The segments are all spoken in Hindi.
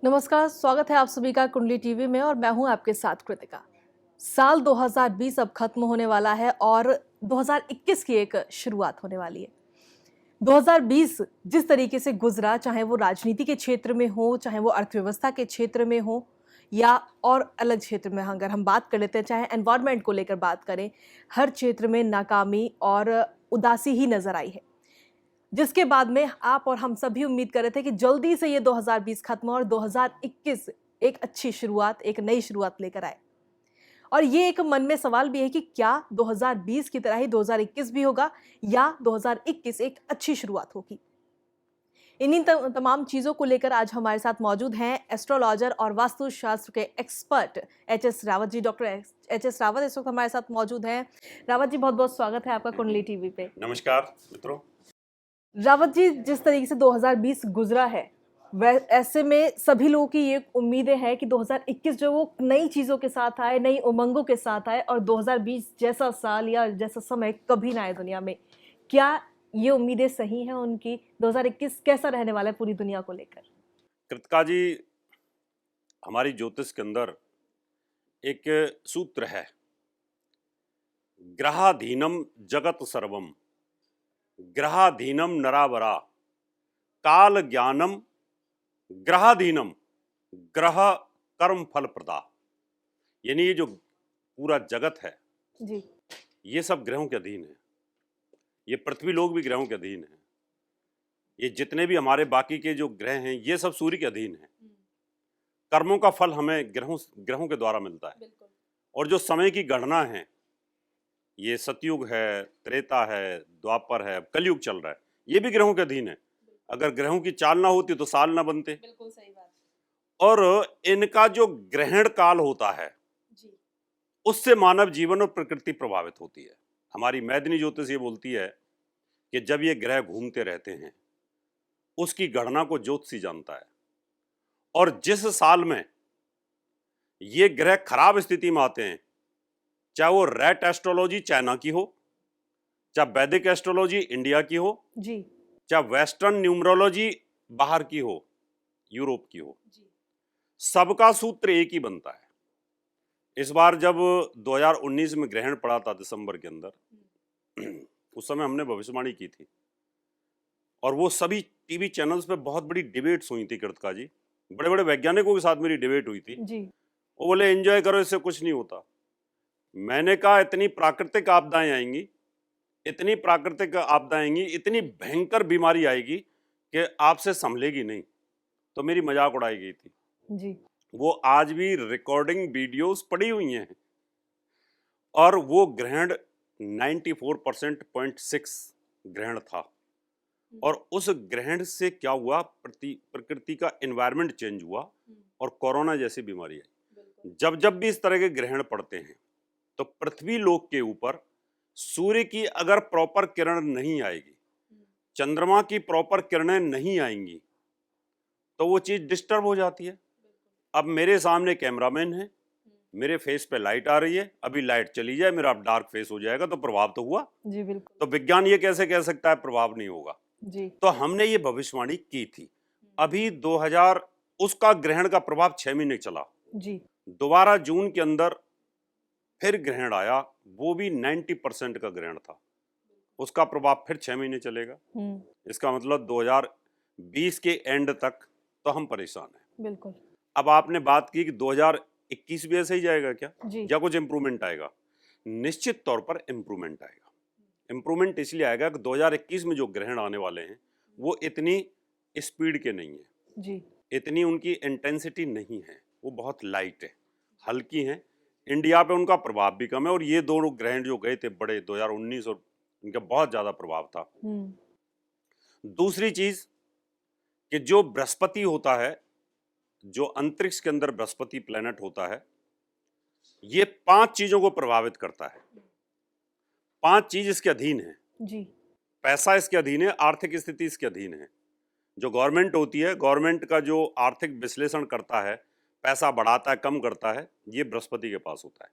नमस्कार, स्वागत है आप सभी का कुंडली टीवी में और मैं हूं आपके साथ कृतिका। साल 2020 अब खत्म होने वाला है और 2021 की एक शुरुआत होने वाली है। 2020 जिस तरीके से गुजरा, चाहे वो राजनीति के क्षेत्र में हो, चाहे वो अर्थव्यवस्था के क्षेत्र में हो या और अलग क्षेत्र में अगर हम बात कर लेते हैं, चाहे एनवायरनमेंट को लेकर बात करें, हर क्षेत्र में नाकामी और उदासी ही नजर आई है। जिसके बाद में आप और हम सभी उम्मीद कर रहे थे कि जल्दी से ये 2020 खत्म हो और 2021 एक अच्छी शुरुआत, एक नई शुरुआत लेकर आए। और ये एक मन में सवाल भी है कि क्या 2020 की तरह ही 2021 भी होगा या 2021 एक अच्छी शुरुआत होगी। इन्हीं तमाम चीजों को लेकर आज हमारे साथ मौजूद हैं एस्ट्रोलॉजर और वास्तुशास्त्र के expert H S. Rawat ji. Doctor H S. Rawat इस वक्त हमारे साथ मौजूद हैं। रावत जी, बहुत बहुत स्वागत है आपका कुंडली टीवी पे। नमस्कार मित्रों। रावत जी, जिस तरीके से 2020 गुजरा है, ऐसे में सभी लोगों की ये उम्मीदें हैं कि 2021 जो वो नई चीजों के साथ आए, नई उमंगों के साथ आए और 2020 जैसा साल या जैसा समय कभी ना आए दुनिया में। क्या ये उम्मीदें सही हैं उनकी? 2021 कैसा रहने वाला है पूरी दुनिया को लेकर? कृतिका जी, हमारी ज्योतिष के अंदर एक सूत्र है, ग्रहाधीनम जगत सर्वम, ग्रहाधीनम नरावरा, काल ज्ञानम ग्रहाधीनम, ग्रह कर्म फल प्रदा। यानी ये जो पूरा जगत है जी, ये सब ग्रहों के अधीन है। ये पृथ्वी लोक भी ग्रहों के अधीन है। ये जितने भी हमारे बाकी के जो ग्रह हैं ये सब सूर्य के अधीन है। कर्मों का फल हमें ग्रहों के द्वारा मिलता है। और जो समय की गणना है, ये सतयुग है, त्रेता है, द्वापर है, कलयुग चल रहा है, ये भी ग्रहों के अधीन है। अगर ग्रहों की चाल ना होती तो साल ना बनते। बिल्कुल सही बात। और इनका जो ग्रहण काल होता है जी, उससे मानव जीवन और प्रकृति प्रभावित होती है। हमारी मैदिनी ज्योतिष ये बोलती है कि जब ये ग्रह घूमते रहते हैं उसकी गणना को ज्योतिषी जानता है। और जिस साल में ये ग्रह खराब स्थिति में आते हैं, चाहे वो रैट एस्ट्रोलॉजी चाइना की हो, चाहे वैदिक एस्ट्रोलॉजी इंडिया की हो, जी, चाहे वेस्टर्न न्यूमरोलॉजी बाहर की हो, यूरोप की हो, सबका सूत्र एक ही बनता है। इस बार जब 2019 में ग्रहण पड़ा था दिसंबर के अंदर, उस समय हमने भविष्यवाणी की थी और वो सभी टीवी चैनल्स पे बहुत बड़ी डिबेट्स हुई थी। कृतिका जी, बड़े बड़े वैज्ञानिकों के साथ मेरी डिबेट हुई थी। जी, वो बोले एंजॉय करो, इससे कुछ नहीं होता। मैंने कहा इतनी प्राकृतिक आपदाएं आएंगी, इतनी प्राकृतिक आपदाएं आएंगी, इतनी भयंकर बीमारी आएगी कि आपसे संभलेगी नहीं। तो मेरी मजाक उड़ाई गई थी। जी, वो आज भी रिकॉर्डिंग वीडियोस पड़ी हुई हैं। और वो ग्रहण 94.6 ग्रहण था। और उस ग्रहण से क्या हुआ, प्रकृति का एनवायरनमेंट चेंज हुआ और कोरोना जैसी बीमारी आई। जब जब भी इस तरह के ग्रहण पड़ते हैं तो पृथ्वी लोक के ऊपर सूर्य की अगर प्रॉपर किरण नहीं आएगी, चंद्रमा की प्रॉपर किरणें नहीं आएंगी, तो वो चीज डिस्टर्ब हो जाती है। अब मेरे सामने कैमरामैन है, मेरे फेस पे लाइट आ रही है, अभी लाइट चली जाए मेरा डार्क फेस हो जाएगा, तो प्रभाव तो हुआ। जी, बिल्कुल। तो विज्ञान ये कैसे कह सकता है प्रभाव नहीं होगा? जी, तो हमने ये भविष्यवाणी की थी। अभी 2000 उसका ग्रहण का प्रभाव 6 महीने चला। जी, दोबारा जून के अंदर फिर ग्रहण आया, वो भी 90% का ग्रहण था। उसका प्रभाव फिर 6 महीने चलेगा। इसका मतलब 2020 के एंड तक तो हम परेशान हैं। बिल्कुल। अब आपने बात की कि 2021 भी ऐसे ही जाएगा क्या, जी, या कुछ इंप्रूवमेंट आएगा? निश्चित तौर पर इंप्रूवमेंट आएगा। इंप्रूवमेंट इसलिए आएगा कि 2021 में जो ग्रहण आने वाले हैं वो इतनी स्पीड के नहीं है, जी, इतनी उनकी इंटेंसिटी नहीं है, वो बहुत लाइट है, हल्की हैं। इंडिया पे उनका प्रभाव भी कम है। और ये दोनों ग्रहण जो गए थे बड़े 2019, और इनका बहुत ज्यादा प्रभाव था। दूसरी चीज कि जो बृहस्पति होता है, जो अंतरिक्ष के अंदर बृहस्पति प्लेनेट होता है, ये 5 चीजों को प्रभावित करता है। 5 चीज इसके अधीन है। जी, पैसा इसके अधीन है, आर्थिक स्थिति इसके अधीन है। जो गवर्नमेंट होती है, गवर्नमेंट का जो आर्थिक विश्लेषण करता है, पैसा बढ़ाता है कम करता है, ये बृहस्पति के पास होता है।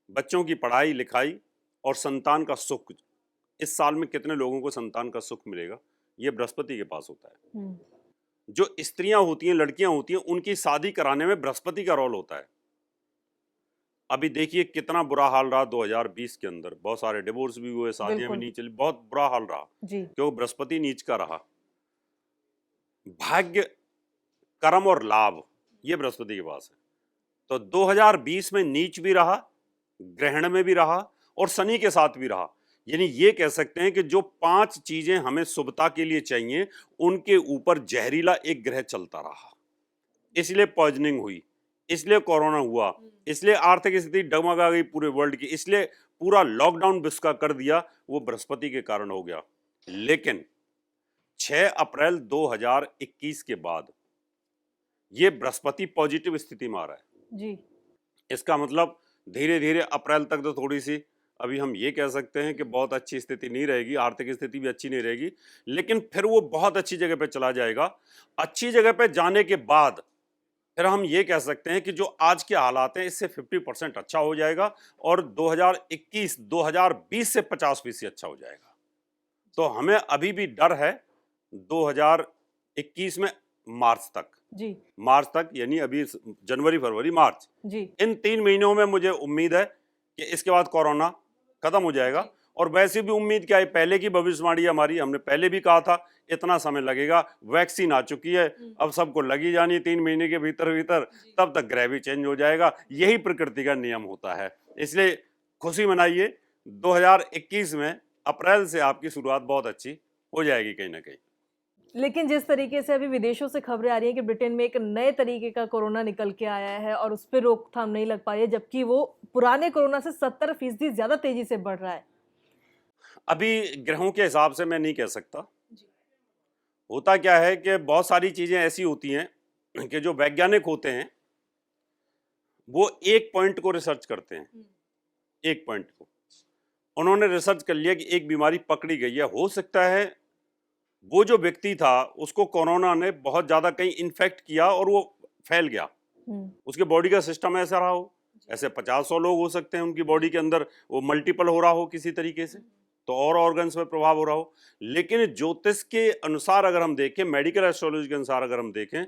बच्चों की पढ़ाई लिखाई और संतान का सुख, इस साल में कितने लोगों को संतान का सुख मिलेगा, ये बृहस्पति के पास होता है। जो स्त्रियां होती हैं, लड़कियां होती हैं, उनकी शादी कराने में बृहस्पति का रोल होता है। अभी देखिए कितना बुरा हाल रहा 2020 के अंदर, बहुत सारे डिवोर्स भी हुए, शादियां भी बिल्कुल। नहीं चली, बहुत बुरा हाल रहा जी। क्योंकि बृहस्पति नीच का रहा। भाग्य, कर्म और लाभ ये बृहस्पति के पास है। तो 2020 में नीच भी रहा, ग्रहण में भी रहा और शनि के साथ भी रहा। यानी ये कह सकते हैं कि जो 5 चीजें हमें शुभता के लिए चाहिए, उनके ऊपर जहरीला एक ग्रह चलता रहा। इसलिए पॉइजनिंग हुई, इसलिए कोरोना हुआ, इसलिए आर्थिक स्थिति डगमगा गई पूरे वर्ल्ड की, इसलिए पूरा लॉकडाउन विश्व का कर दिया, वो बृहस्पति के कारण हो गया। लेकिन 6 अप्रैल 2021 के बाद ये बृहस्पति पॉजिटिव स्थिति में आ रहा है जी। इसका मतलब धीरे धीरे अप्रैल तक तो थोड़ी सी अभी हम ये कह सकते हैं कि बहुत अच्छी स्थिति नहीं रहेगी, आर्थिक स्थिति भी अच्छी नहीं रहेगी, लेकिन फिर वो बहुत अच्छी जगह पे चला जाएगा। अच्छी जगह पे जाने के बाद फिर हम ये कह सकते हैं कि जो आज के हालात हैं इससे 50% अच्छा हो जाएगा और 2020 से 50% अच्छा हो जाएगा। तो हमें अभी भी डर है 2021 में मार्च तक जी। मार्च तक यानी अभी जनवरी, फरवरी, मार्च, जी। इन 3 महीनों में मुझे उम्मीद है कि इसके बाद कोरोना खत्म हो जाएगा। और वैसे भी उम्मीद क्या है, पहले की भविष्यवाणी हमारी, हमने पहले भी कहा था इतना समय लगेगा, वैक्सीन आ चुकी है, अब सबको लगी जानी 3 महीने के भीतर भीतर, तब तक ग्रह भी चेंज हो जाएगा। यही प्रकृति का नियम होता है। इसलिए खुशी मनाइए, 2021 में अप्रैल से आपकी शुरुआत बहुत अच्छी हो जाएगी कहीं ना कहीं। लेकिन जिस तरीके से अभी विदेशों से खबरें आ रही हैं कि ब्रिटेन में एक नए तरीके का कोरोना निकल के आया है और उस पर रोकथाम नहीं लग पा रही है, जबकि वो पुराने कोरोना से 70% ज्यादा तेजी से बढ़ रहा है। अभी ग्रहों के हिसाब से मैं नहीं कह सकता। होता क्या है कि बहुत सारी चीजें ऐसी होती हैं कि जो वैज्ञानिक होते हैं वो एक पॉइंट को रिसर्च करते हैं, एक पॉइंट को उन्होंने रिसर्च कर लिया कि एक बीमारी पकड़ी गई है। हो सकता है वो जो व्यक्ति था उसको कोरोना ने बहुत ज्यादा कहीं इन्फेक्ट किया और वो फैल गया, उसके बॉडी का सिस्टम ऐसा रहा हो, ऐसे 50-100 लोग हो सकते हैं उनकी बॉडी के अंदर वो मल्टीपल हो रहा हो किसी तरीके से, तो और ऑर्गन्स में प्रभाव हो रहा हो। लेकिन ज्योतिष के अनुसार अगर हम देखें, मेडिकल एस्ट्रोलॉजी के अनुसार अगर हम देखें,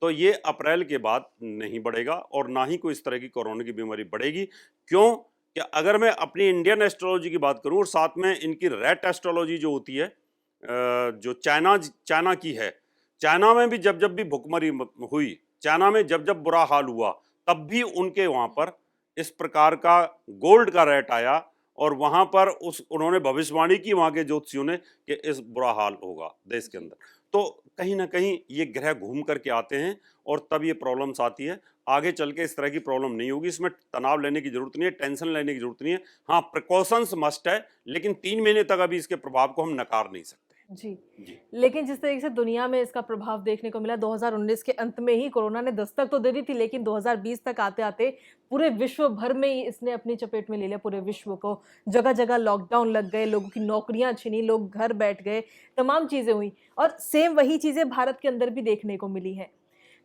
तो ये अप्रैल के बाद नहीं बढ़ेगा और ना ही कोई इस तरह की कोरोना की बीमारी बढ़ेगी। क्यों कि अगर मैं अपनी इंडियन एस्ट्रोलॉजी की बात करूं और साथ में इनकी रेट एस्ट्रोलॉजी जो होती है, जो चाइना की है, चाइना में भी जब भी भुखमरी हुई, चाइना में जब बुरा हाल हुआ, तब भी उनके वहां पर इस प्रकार का गोल्ड का रेट आया और वहां पर उन्होंने भविष्यवाणी की वहां के ज्योतिषियों ने कि इस बुरा हाल होगा देश के अंदर। तो कहीं ना कहीं ये ग्रह घूम करके आते हैं और तब ये प्रॉब्लम्स आती है। आगे चल के इस तरह की प्रॉब्लम नहीं होगी, इसमें तनाव लेने की जरूरत नहीं है, टेंशन लेने की जरूरत नहीं है। हाँ, प्रिकॉशंस मस्ट है, लेकिन 3 महीने तक अभी इसके प्रभाव को हम नकार नहीं सकते। जी। लेकिन जिस तरीके से दुनिया में इसका प्रभाव देखने को मिला, 2019 के अंत में ही कोरोना ने दस्तक तो दे दी थी, लेकिन 2020 तक आते आते पूरे विश्व भर में ही इसने अपनी चपेट में ले लिया पूरे विश्व को। जगह जगह लॉकडाउन लग गए, लोगों की नौकरियां छिनी, लोग घर बैठ गए, तमाम चीजें हुई और सेम वही चीजें भारत के अंदर भी देखने को मिली है।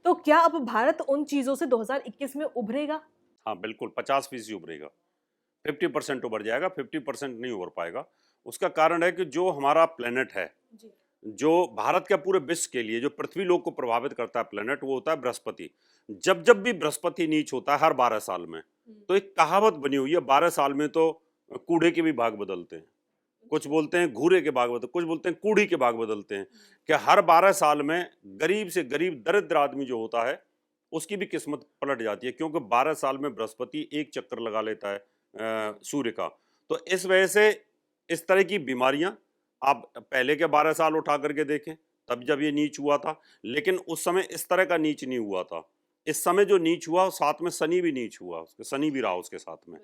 तो क्या अब भारत उन चीजों से 2021 में उभरेगा? हाँ बिल्कुल, 50% उभरेगा, 50% उभर जाएगा, 50% नहीं उभर पाएगा। उसका कारण है कि जो हमारा प्लेनेट है, जो भारत के पूरे विश्व के लिए जो पृथ्वी लोक को प्रभावित करता है प्लेनेट, वो होता है बृहस्पति। जब भी बृहस्पति नीच होता है हर 12 साल में, तो एक कहावत बनी हुई है, 12 साल में तो कूड़े के भी भाग बदलते हैं, कुछ बोलते हैं घूरे के भाग बदलते, कुछ बोलते हैं कूड़ी के भाग बदलते हैं, कि हर 12 साल में गरीब से गरीब दरिद्र आदमी जो होता है उसकी भी किस्मत पलट जाती है, क्योंकि 12 साल में बृहस्पति एक चक्कर लगा लेता है सूर्य का। तो इस वजह से इस तरह की बीमारियां आप पहले के 12 साल उठा करके देखें, तब जब ये नीच हुआ था, लेकिन उस समय इस तरह का नीच नहीं हुआ था। इस समय जो नीच हुआ साथ में शनि भी नीच हुआ, शनि भी रहा उसके साथ में,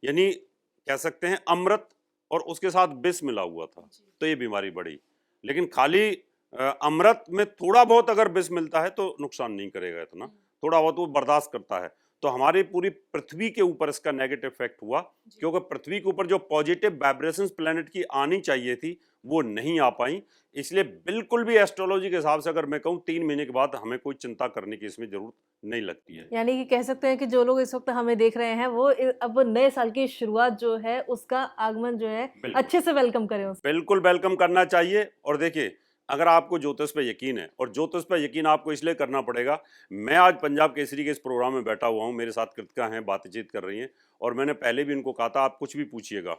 यानी कह सकते हैं अमृत और उसके साथ विष मिला हुआ था, तो ये बीमारी बढ़ी। लेकिन खाली अमृत में थोड़ा बहुत अगर विष मिलता है तो नुकसान नहीं करेगा इतना, थोड़ा बहुत वो बर्दाश्त करता है। तो हमारी पूरी पृथ्वी के ऊपर इसका नेगेटिव इफेक्ट हुआ, क्योंकि पृथ्वी के ऊपर जो पॉजिटिव वाइब्रेशंस प्लेनेट की आनी चाहिए थी वो नहीं आ पाई। इसलिए बिल्कुल भी एस्ट्रोलॉजी के हिसाब से अगर मैं कहूँ 3 महीने के बाद हमें कोई चिंता करने की इसमें जरूरत नहीं लगती है। यानी कि कह सकते हैं कि जो लोग इस वक्त हमें देख रहे हैं वो अब नए साल की शुरुआत जो है उसका आगमन जो है अच्छे से वेलकम करें उसको। बिल्कुल वेलकम करना चाहिए। और देखिए अगर आपको ज्योतिष पे यकीन है, और ज्योतिष पे यकीन आपको इसलिए करना पड़ेगा, मैं आज पंजाब केसरी के इस प्रोग्राम में बैठा हुआ हूँ, मेरे साथ कृतिका हैं, बातचीत कर रही हैं, और मैंने पहले भी इनको कहा था आप कुछ भी पूछिएगा।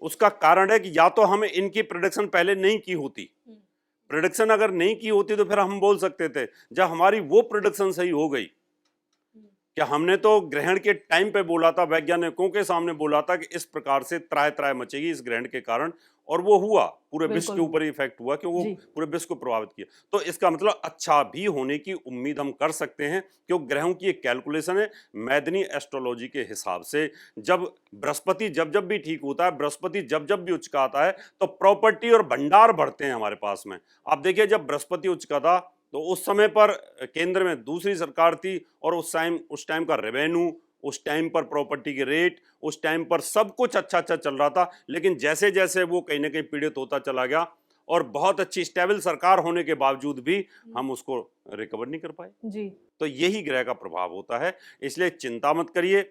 उसका कारण है कि या तो हमें इनकी प्रेडिक्शन पहले नहीं की होती, प्रेडिक्शन अगर नहीं की होती तो फिर हम बोल सकते थे। जब हमारी वो प्रेडिक्शन सही हो गई कि हमने तो ग्रहण के टाइम पे बोला था, वैज्ञानिकों के सामने बोला था कि इस प्रकार से त्राय त्राय मचेगी इस ग्रहण के कारण, और वो हुआ, पूरे विश्व के ऊपर इफेक्ट हुआ कि वो पूरे विश्व को प्रभावित किया। तो इसका मतलब अच्छा भी होने की उम्मीद हम कर सकते हैं, क्योंकि ग्रहों की एक कैलकुलेशन है मैदनी एस्ट्रोलॉजी के हिसाब से। जब बृहस्पति जब जब भी ठीक होता है, बृहस्पति जब जब भी उचकाता है, तो प्रॉपर्टी और भंडार बढ़ते हैं हमारे पास में। आप देखिए, जब बृहस्पति उचका था तो उस समय पर केंद्र में दूसरी सरकार थी, और उस टाइम का रेवेन्यू, उस टाइम पर प्रॉपर्टी के रेट, उस टाइम पर सब कुछ अच्छा चल रहा था। लेकिन जैसे जैसे वो कहीं ना कहीं पीड़ित होता चला गया, और बहुत अच्छी स्टेबल सरकार होने के बावजूद भी हम उसको रिकवर नहीं कर पाए जी। तो यही ग्रह का प्रभाव होता है। इसलिए चिंता मत करिए,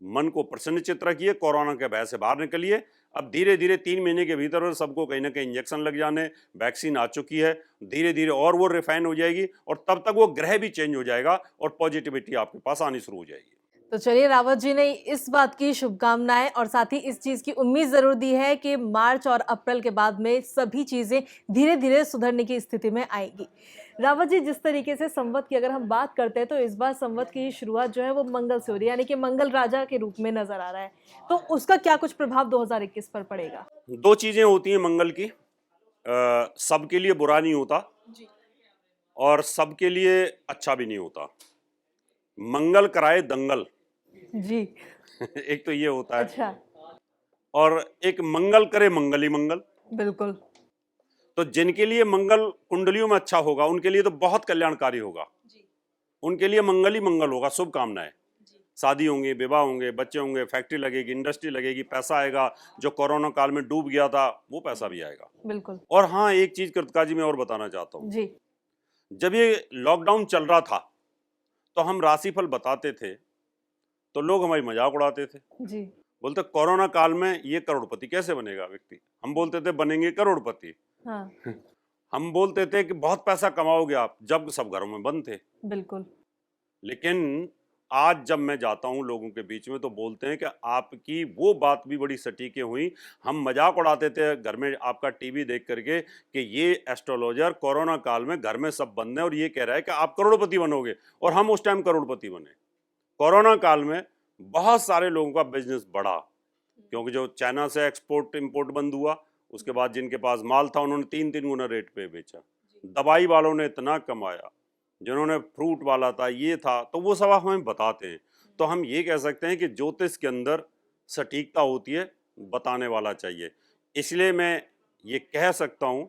मन को प्रसन्नचित्त रखिए, कोरोना के भय से बाहर निकलिए। अब धीरे धीरे 3 महीने के भीतर सबको कहीं ना कहीं इंजेक्शन लग जाने, वैक्सीन आ चुकी है, धीरे धीरे और वो रिफाइन हो जाएगी, और तब तक वो ग्रह भी चेंज हो जाएगा और पॉजिटिविटी आपके पास आनी शुरू हो जाएगी। तो चलिए, रावत जी ने इस बात की शुभकामनाएं और साथ ही इस चीज की उम्मीद जरूर दी है कि मार्च और अप्रैल के बाद में सभी चीजें धीरे धीरे सुधरने की स्थिति में आएगी। रावत जी, जिस तरीके से संवत की अगर हम बात करते हैं तो इस बार संवत की शुरुआत जो है वो मंगल से हो रही है, यानी कि मंगल राजा के रूप में नजर आ रहा है, तो उसका क्या कुछ प्रभाव 2021 पर पड़ेगा? 2 चीजें होती हैं मंगल की, सबके लिए बुरा नहीं होता जी, और सबके लिए अच्छा भी नहीं होता। मंगल कराए दंगल जी। एक तो ये होता है। अच्छा। और एक मंगल करे मंगल ही मंगल। बिल्कुल। तो जिनके लिए मंगल कुंडलियों में अच्छा होगा उनके लिए तो बहुत कल्याणकारी होगा जी। उनके लिए मंगल ही मंगल होगा, शुभकामनाएं। शादी होंगे, विवाह होंगे, बच्चे होंगे, फैक्ट्री लगेगी, इंडस्ट्री लगेगी, पैसा आएगा, जो कोरोना काल में डूब गया था वो पैसा भी आएगा। बिल्कुल। और हाँ, एक चीज कृतिका जी मैं और बताना चाहता हूँ जी। जब ये लॉकडाउन चल रहा था तो हम राशिफल बताते थे तो लोग हमारी मजाक उड़ाते थे जी। बोलते कोरोना काल में ये करोड़पति कैसे बनेगा व्यक्ति। हम बोलते थे बनेंगे करोड़पति। हाँ। हम बोलते थे कि बहुत पैसा कमाओगे आप, जब सब घरों में बंद थे। बिल्कुल। लेकिन आज जब मैं जाता हूं लोगों के बीच में तो बोलते हैं कि आपकी वो बात भी बड़ी सटीक हुई। हम मजाक उड़ाते थे घर में आपका टीवी देख करके कि ये एस्ट्रोलॉजर कोरोना काल में घर में सब बंद है और ये कह रहा है कि आप करोड़पति बनोगे, और हम उस टाइम करोड़पति बने। कोरोना काल में बहुत सारे लोगों का बिजनेस बढ़ा, क्योंकि जो चाइना से एक्सपोर्ट इंपोर्ट बंद हुआ, उसके बाद जिनके पास माल था उन्होंने 3-3 गुना रेट पे बेचा। दवाई वालों ने इतना कमाया, जिन्होंने फ्रूट वाला था ये था, तो वो सब हमें बताते हैं। तो हम ये कह सकते हैं कि ज्योतिष के अंदर सटीकता होती है, बताने वाला चाहिए। इसलिए मैं ये कह सकता हूँ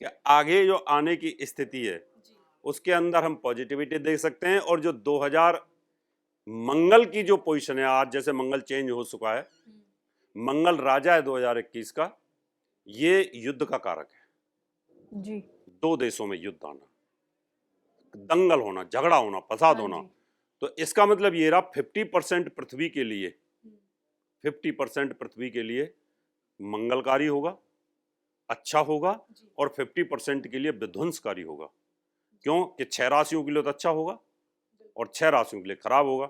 कि आगे जो आने की स्थिति है उसके अंदर हम पॉजिटिविटी देख सकते हैं। और जो 2000 मंगल की जो पोजीशन है आज, जैसे मंगल चेंज हो चुका है, मंगल राजा है 2021 का, ये युद्ध का कारक है जी। 2 देशों में युद्ध आना, दंगल होना, झगड़ा होना, फसाद होना। तो इसका मतलब ये रहा 50% पृथ्वी के लिए, 50% पृथ्वी के लिए मंगलकारी होगा, अच्छा होगा, और 50% के लिए विध्वंसकारी होगा। क्यों कि 6 राशियों के लिए तो अच्छा होगा और 6 राशियों के लिए खराब होगा।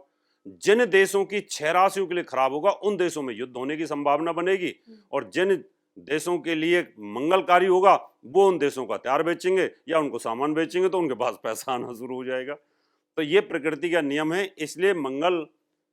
जिन देशों की 6 राशियों के लिए खराब होगा उन देशों में युद्ध होने की संभावना बनेगी, और जिन देशों के लिए मंगलकारी होगा वो उन देशों का हथियार बेचेंगे या उनको सामान बेचेंगे, तो उनके पास पैसा आना शुरू हो जाएगा। तो ये प्रकृति का नियम है। इसलिए मंगल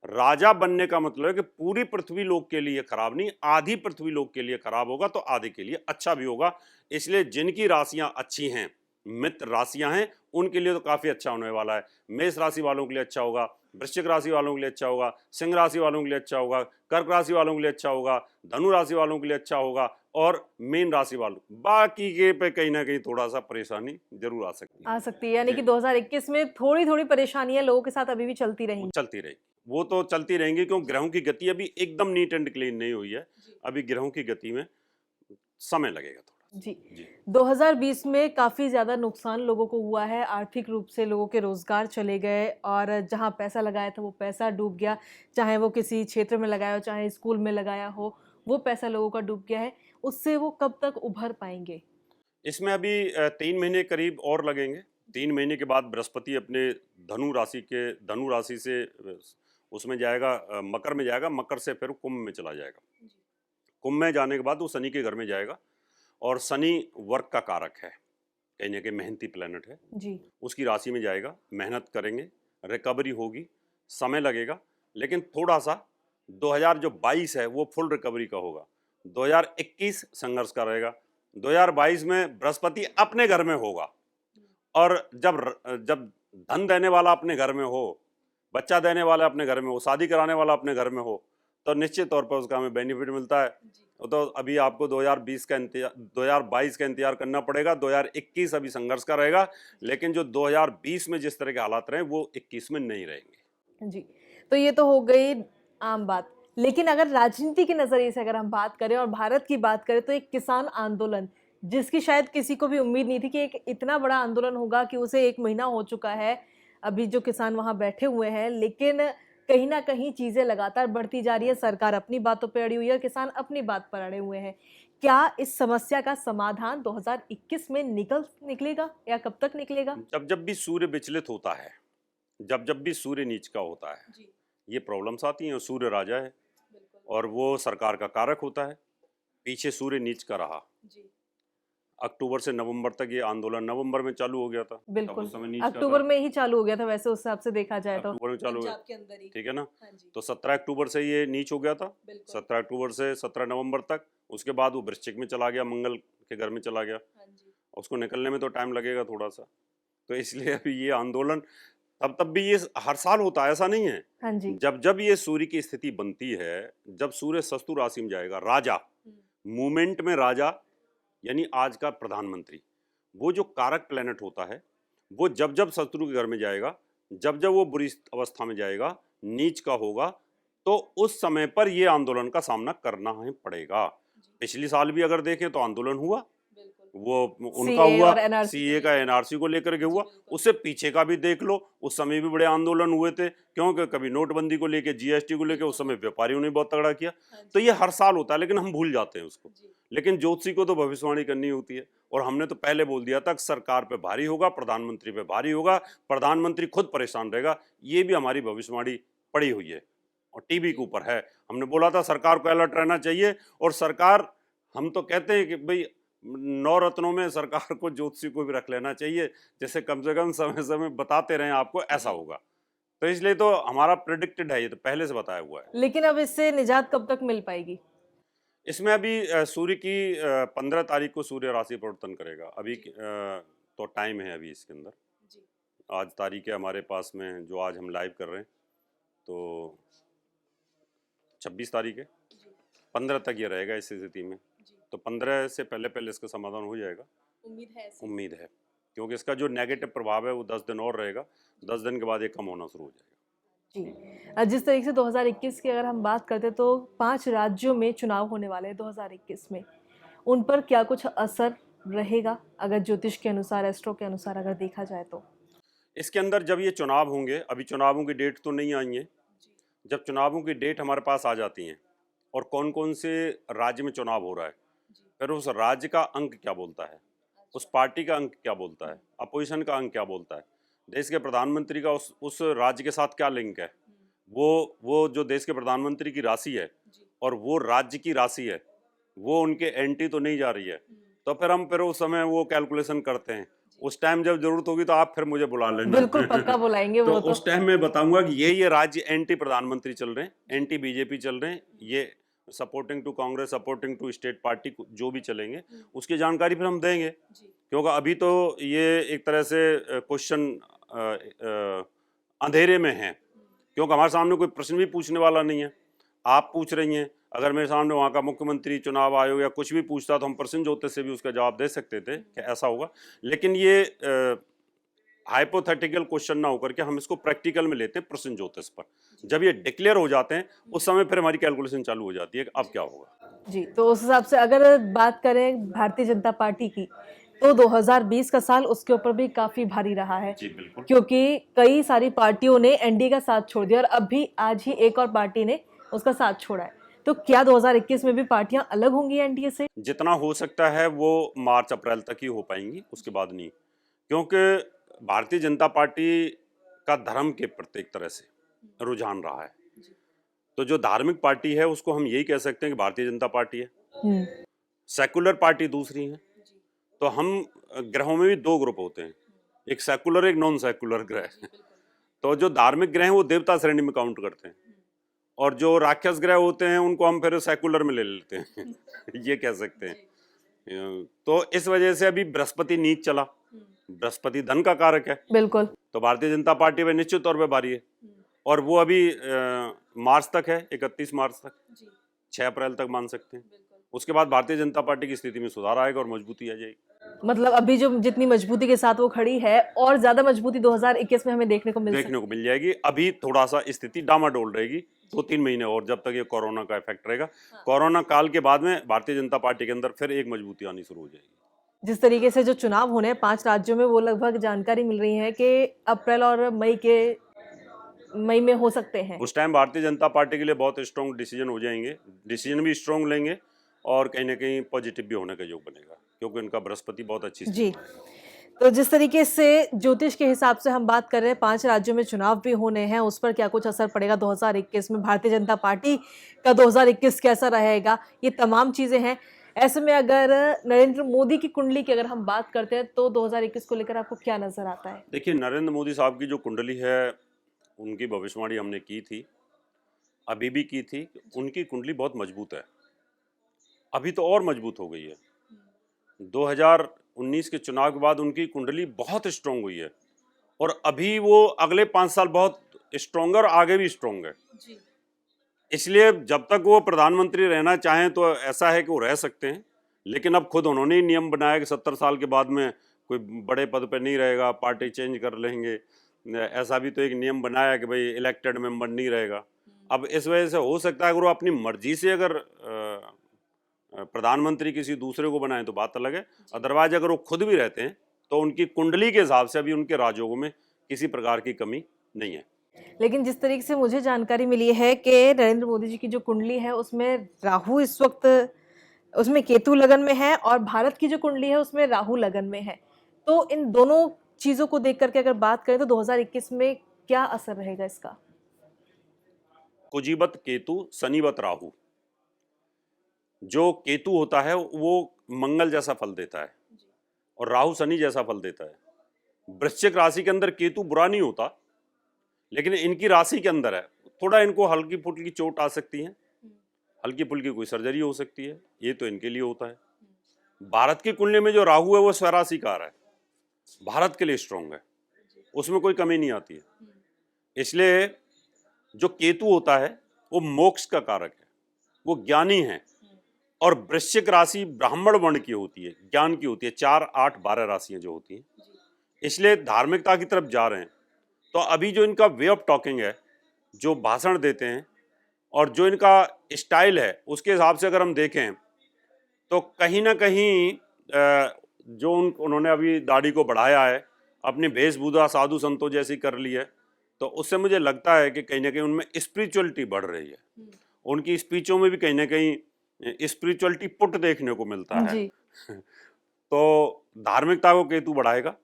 राजा बनने का मतलब है कि पूरी पृथ्वी लोक के लिए खराब नहीं, आधी पृथ्वी लोक के लिए खराब होगा तो आधे के लिए अच्छा भी होगा। इसलिए जिनकी राशियां अच्छी हैं, मित्र राशियां हैं, उनके लिए तो काफी अच्छा होने वाला है। मेष राशि वालों के लिए अच्छा होगा, वृश्चिक राशि वालों के लिए अच्छा होगा, सिंह राशि वालों के लिए अच्छा होगा, कर्क राशि वालों के लिए अच्छा होगा, धनु राशि वालों के लिए अच्छा होगा, और मीन राशि वालों, बाकी के पे कहीं ना कहीं थोड़ा सा परेशानी जरूर आ सकती है। यानी कि 2021 में थोड़ी थोड़ी परेशानियां लोगों के साथ अभी भी चलती रहेंगी। वो तो चलती रहेंगी, क्योंकि ग्रहों की गति अभी एकदम नीट एंड क्लीन नहीं हुई है। अभी ग्रहों की गति में समय लगेगा थोड़ा जी। 2020 में काफी ज्यादा नुकसान लोगों को हुआ है, आर्थिक रूप से लोगों के रोजगार चले गए, और जहां पैसा लगाया था वो पैसा डूब गया, चाहे वो किसी क्षेत्र में लगाया हो चाहे स्कूल में लगाया हो, वो पैसा लोगों का डूब गया है। उससे वो कब तक उभर पाएंगे? इसमें अभी 3 महीने करीब और लगेंगे। 3 महीने के बाद बृहस्पति अपने धनु राशि से उसमें जाएगा, मकर में जाएगा, मकर से फिर कुंभ में चला जाएगा। कुंभ में जाने के बाद वो शनि के घर में जाएगा, और शनि वर्क का कारक है, कहीं ना कहीं मेहनती प्लेनेट है जी। उसकी राशि में जाएगा। मेहनत करेंगे, रिकवरी होगी, समय लगेगा, लेकिन थोड़ा सा 2022 है वो फुल रिकवरी का होगा। 2021 संघर्ष का रहेगा। 2022 में बृहस्पति अपने घर में होगा, और जब धन देने वाला अपने घर में हो, बच्चा देने वाला अपने घर में हो, शादी कराने वाला अपने घर में हो, तो निश्चित तौर पर उसका हमें बेनिफिट मिलता है। तो अभी आपको 2022 का इंतजार करना पड़ेगा। 2021 अभी संघर्ष का रहेगा, लेकिन जो 2020 में जिस तरह के हालात रहे वो 21 में नहीं रहेंगे। जी, तो ये तो हो गई आम बात, लेकिन अगर राजनीति के नजरिए से अगर हम बात करें और भारत की बात करें, तो एक किसान आंदोलन जिसकी शायद किसी को भी उम्मीद नहीं थी कि एक इतना बड़ा आंदोलन होगा, कि उसे 1 महीना हो चुका है अभी जो किसान वहां बैठे हुए हैं, लेकिन कहीं ना कहीं चीजें लगातार बढ़ती जा रही है। सरकार अपनी बातों पर अड़ी हुई है, किसान अपनी बात पर अड़े हुए हैं। क्या इस समस्या का समाधान 2021 में निकलेगा, या कब तक निकलेगा? जब भी सूर्य विचलित होता है, जब भी सूर्य नीच का होता है, ये प्रॉब्लम्स आती हैं। सूर्य राजा है और वो सरकार का कारक होता है। पीछे सूर्य नीच का रहा, अक्टूबर से नवंबर तक ये आंदोलन, नवंबर में चालू हो गया था। बिल्कुल, अक्टूबर में ही चालू हो गया था वैसे उस हिसाब से देखा जाए तो। अक्टूबर में चालू हो गया, के अंदर ही, ठीक है ना। तो 17 अक्टूबर से ये नीच हो गया था। 17 अक्टूबर से 17 नवंबर तक। उसके बाद वो वृश्चिक में चला गया, मंगल के घर में चला गया। उसको निकलने में तो टाइम लगेगा थोड़ा सा। तो इसलिए अभी ये आंदोलन तब भी ये हर साल होता है, ऐसा नहीं है। हाँ जी। जब ये सूर्य की स्थिति बनती है, जब सूर्य शत्रु राशि में जाएगा, राजा मूवमेंट में, राजा यानी आज का प्रधानमंत्री, वो जो कारक प्लेनेट होता है, वो जब शत्रु के घर में जाएगा, जब वो बुरी अवस्था में जाएगा, नीच का होगा, तो उस समय पर ये आंदोलन का सामना करना ही पड़ेगा। पिछली साल भी अगर देखें तो आंदोलन हुआ, वो उनका हुआ, सीए का एनआरसी को लेकर के हुआ। उससे पीछे का भी देख लो, उस समय भी बड़े आंदोलन हुए थे, क्योंकि कभी नोटबंदी को लेके, जीएसटी को लेके, उस समय व्यापारियों ने बहुत तगड़ा किया। तो ये हर साल होता है, लेकिन हम भूल जाते हैं उसको। लेकिन ज्योतिषी को तो भविष्यवाणी करनी होती है, और हमने तो पहले बोल दिया था सरकार पे भारी होगा, प्रधानमंत्री पे भारी होगा, प्रधानमंत्री खुद परेशान रहेगा। ये भी हमारी भविष्यवाणी पड़ी हुई है और टीवी के ऊपर है। हमने बोला था सरकार को अलर्ट रहना चाहिए, और सरकार, हम तो कहते हैं कि भाई 9 रत्नों में सरकार को ज्योतिषी को भी रख लेना चाहिए, जैसे कम से कम समय समय बताते रहे आपको ऐसा होगा। तो इसलिए तो हमारा प्रेडिक्टेड है, ये तो पहले से बताया हुआ है। लेकिन अब इससे निजात कब तक मिल पाएगी? इसमें अभी सूर्य की 15 तारीख को सूर्य राशि परिवर्तन करेगा। अभी तो टाइम है अभी इसके अंदर। आज तारीख है हमारे पास में, जो आज हम लाइव कर रहे हैं, तो 26 तारीख है। 15 तक ये रहेगा इस स्थिति में। तो 15 से पहले इसका समाधान हो जाएगा, उम्मीद है, क्योंकि इसका जो नेगेटिव प्रभाव है वो 10 दिन और रहेगा। 10 दिन के बाद ये कम होना शुरू हो जाएगा। जी, जिस तरीके से 2021 की अगर हम बात करते तो 5 राज्यों में चुनाव होने वाले हैं 2021 में, उन पर क्या कुछ असर रहेगा अगर ज्योतिष के अनुसार, एस्ट्रो के अनुसार अगर देखा जाए तो? इसके अंदर जब ये चुनाव होंगे, अभी चुनावों की डेट तो नहीं आई है, जब चुनावों की डेट हमारे पास आ जाती हैं और कौन कौन से राज्य में चुनाव हो रहा है, फिर उस राज्य का अंक क्या बोलता है, उस पार्टी का अंक क्या बोलता है, अपोजिशन का अंक क्या बोलता है, देश के प्रधानमंत्री का उस राज्य के साथ क्या लिंक है, वो जो देश के प्रधानमंत्री की राशि है और वो राज्य की राशि है, वो उनके एंटी तो नहीं जा रही है। तो फिर उस समय वो कैलकुलेशन करते हैं। उस टाइम जब जरूरत होगी तो आप फिर मुझे बुला लेना। बिल्कुल पक्का बुलाएंगे वो तो। उस टाइम में बताऊंगा कि ये राज्य एंटी प्रधानमंत्री चल रहे हैं, एंटी बीजेपी चल रहे हैं, ये supporting to Congress, supporting to state party जो भी चलेंगे, उसकी जानकारी फिर हम देंगे। क्योंकि अभी तो ये एक तरह से क्वेश्चन अंधेरे में है, क्योंकि हमारे सामने कोई प्रश्न भी पूछने वाला नहीं है। आप पूछ रही हैं, अगर मेरे सामने वहाँ का मुख्यमंत्री, चुनाव आयोग या कुछ भी पूछता तो हम प्रश्न ज्योतिष से भी उसका जवाब दे सकते थे कि ऐसा होगा। लेकिन ये हाइपोथेटिकल क्वेश्चन ना होकर के हम इसको प्रैक्टिकल में लेते हैं प्रश्न ज्योतिष पर। जब ये डिक्लेयर हो जाते हैं उस समय फिर हमारी कैलकुलेशन चालू हो जाती है कि अब क्या होगा। जी, तो उस हिसाब से अगर बात करें भारतीय जनता पार्टी की, तो 2020 का साल उसके ऊपर भी काफी भारी रहा है। जी बिल्कुल, क्योंकि कई सारी पार्टियों ने एनडीए का साथ छोड़ दिया और अभी आज ही एक और पार्टी ने उसका साथ छोड़ा है। तो क्या 2021 में भी पार्टियां अलग होंगी एनडीए से? जितना हो सकता है वो मार्च अप्रैल तक ही हो पाएंगी, उसके बाद नहीं, क्योंकि भारतीय जनता पार्टी का धर्म के प्रति एक तरह से रुझान रहा है। तो जो धार्मिक पार्टी है उसको हम यही कह सकते हैं कि भारतीय जनता पार्टी है। सेकुलर पार्टी दूसरी है। तो हम ग्रहों में भी दो ग्रुप होते हैं, एक सेकुलर एक नॉन सेकुलर ग्रह। तो जो धार्मिक ग्रह हैं वो देवता श्रेणी में काउंट करते हैं, और जो राक्षस ग्रह होते हैं उनको हम फिर सेकुलर में ले लेते हैं। ये कह सकते हैं। तो इस वजह से अभी बृहस्पति नीच चला, बृहस्पति धन का कारक है, बिल्कुल। तो भारतीय जनता पार्टी में निश्चित तौर पे भारी है, और वो अभी मार्च तक है, 31 मार्च तक, 6 अप्रैल तक मान सकते हैं। उसके बाद भारतीय जनता पार्टी की स्थिति में सुधार आएगा और मजबूती आ जाएगी। मतलब अभी जो जितनी मजबूती के साथ वो खड़ी है और ज्यादा मजबूती 2021 में हमें देखने को मिल जाएगी। अभी थोड़ा सा स्थिति डामाडोल रहेगी 2-3 महीने और, जब तक ये कोरोना का इफेक्ट रहेगा। कोरोना काल के बाद में भारतीय जनता पार्टी के अंदर फिर एक मजबूती आनी शुरू हो जाएगी। जिस तरीके से जो चुनाव होने हैं 5 राज्यों में, वो लगभग जानकारी मिल रही है कि अप्रैल और मई में हो सकते हैं। उस टाइम भारतीय जनता पार्टी के लिए बहुत स्ट्रॉन्ग डिसीजन हो जाएंगे, डिसीजन भी स्ट्रॉन्ग लेंगे, और कहीं ना कहीं पॉजिटिव भी होने का योग बनेगा, क्योंकि उनका बृहस्पति बहुत अच्छी जी। तो जिस तरीके से ज्योतिष के हिसाब से हम बात कर रहे हैं, 5 राज्यों में चुनाव भी होने हैं, उस पर क्या कुछ असर पड़ेगा 2021 में, भारतीय जनता पार्टी का 2021 कैसा रहेगा, ये तमाम चीजें हैं। ऐसे में अगर नरेंद्र मोदी की कुंडली की अगर हम बात करते हैं तो 2021 को लेकर आपको क्या नजर आता है? देखिए, नरेंद्र मोदी साहब की जो कुंडली है, उनकी भविष्यवाणी हमने की थी, अभी भी की थी। उनकी कुंडली बहुत मजबूत है, अभी तो और मजबूत हो गई है। 2019 के चुनाव के बाद उनकी कुंडली बहुत स्ट्रांग हुई है, और अभी वो अगले 5 साल बहुत स्ट्रॉन्गर, आगे भी स्ट्रॉन्ग है। इसलिए जब तक वो प्रधानमंत्री रहना चाहें तो ऐसा है कि वो रह सकते हैं, लेकिन अब खुद उन्होंने ही नियम बनाया कि 70 साल के बाद में कोई बड़े पद पे नहीं रहेगा, पार्टी चेंज कर लेंगे। ऐसा भी तो एक नियम बनाया कि भाई इलेक्टेड मेंबर नहीं रहेगा। अब इस वजह से हो सकता है अगर वो अपनी मर्जी से अगर प्रधानमंत्री किसी दूसरे को बनाए तो बात अलग है, अदरवाइज अगर वो खुद भी रहते हैं तो उनकी कुंडली के हिसाब से अभी उनके राजयोगों में किसी प्रकार की कमी नहीं है। लेकिन जिस तरीके से मुझे जानकारी मिली है कि नरेंद्र मोदी जी की जो कुंडली है उसमें राहु इस वक्त, उसमें केतु लगन में है, और भारत की जो कुंडली है उसमें राहु लगन में है। तो इन दोनों चीजों को देख करके अगर बात करें तो 2021 में क्या असर रहेगा इसका? कुजीबत केतु, शनिवत राहु। जो केतु होता है वो मंगल जैसा फल देता है, और राहु शनि जैसा फल देता है। वृश्चिक राशि के अंदर केतु बुरा नहीं होता, लेकिन इनकी राशि के अंदर है, थोड़ा इनको हल्की फुल्की चोट आ सकती है, हल्की फुल्की कोई सर्जरी हो सकती है, ये तो इनके लिए होता है। भारत की कुंडली में जो राहु है वो स्वराशि कार है, भारत के लिए स्ट्रॉन्ग है, उसमें कोई कमी नहीं आती है। इसलिए जो केतु होता है वो मोक्ष का कारक है, वो ज्ञानी है, और वृश्चिक राशि ब्राह्मण वर्ण की होती है, ज्ञान की होती है। 4, 8, 12 राशियां जो होती हैं, इसलिए धार्मिकता की तरफ जा रहे हैं। तो अभी जो इनका वे ऑफ टॉकिंग है, जो भाषण देते हैं और जो इनका स्टाइल है, उसके हिसाब से अगर हम देखें तो कहीं ना कहीं जो उन्होंने अभी दाढ़ी को बढ़ाया है, अपनी वेशभूषा साधु संतों जैसी कर ली है, तो उससे मुझे लगता है कि कहीं ना कहीं उनमें स्पिरिचुअलिटी बढ़ रही है। उनकी स्पीचों में भी कहीं ना कहीं स्पिरिचुअलिटी पुट देखने को मिलता है। तो धार्मिकता को केतु बढ़ाएगा,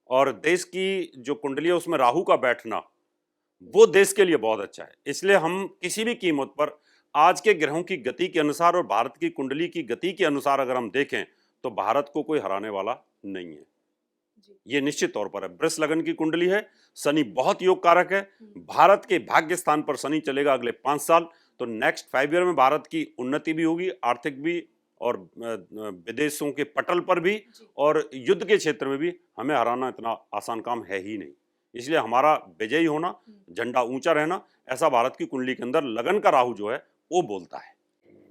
और देश की जो कुंडली है उसमें राहु का बैठना वो देश के लिए बहुत अच्छा है। इसलिए हम किसी भी कीमत पर आज के ग्रहों की गति के अनुसार और भारत की कुंडली की गति के अनुसार अगर हम देखें तो भारत को कोई हराने वाला नहीं है, ये निश्चित तौर पर है। वृष लगन की कुंडली है, शनि बहुत योग कारक है, भारत के भाग्य स्थान पर शनि चलेगा अगले 5 साल, तो नेक्स्ट 5 ईयर में भारत की उन्नति भी होगी, आर्थिक भी, और विदेशों के पटल पर भी, और युद्ध के क्षेत्र में भी हमें हराना इतना आसान काम है ही नहीं। इसलिए हमारा विजयी होना, झंडा ऊंचा रहना, ऐसा भारत की कुंडली के अंदर लगन का राहु जो है वो बोलता है।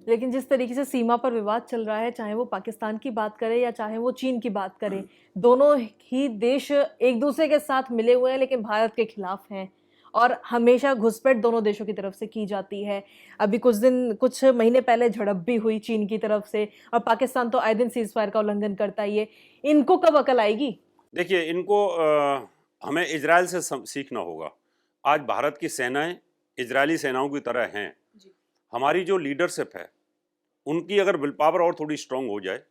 लेकिन जिस तरीके से सीमा पर विवाद चल रहा है, चाहे वो पाकिस्तान की बात करें या चाहे वो चीन की बात करें, दोनों ही देश एक दूसरे के साथ मिले हुए हैं लेकिन भारत के खिलाफ हैं, और हमेशा घुसपैठ दोनों देशों की तरफ से की जाती है। अभी कुछ महीने पहले झड़प भी हुई चीन की तरफ से, और पाकिस्तान तो आए दिन सीज फायर का उल्लंघन करता ही है। इनको कब अकल आएगी? देखिए, इनको हमें इजराइल से सीखना होगा। आज भारत की सेनाएं इजरायली सेनाओं की तरह हैं। हमारी जो लीडरशिप है उनकी अगर विल पावर और थोड़ी स्ट्रांग हो जाए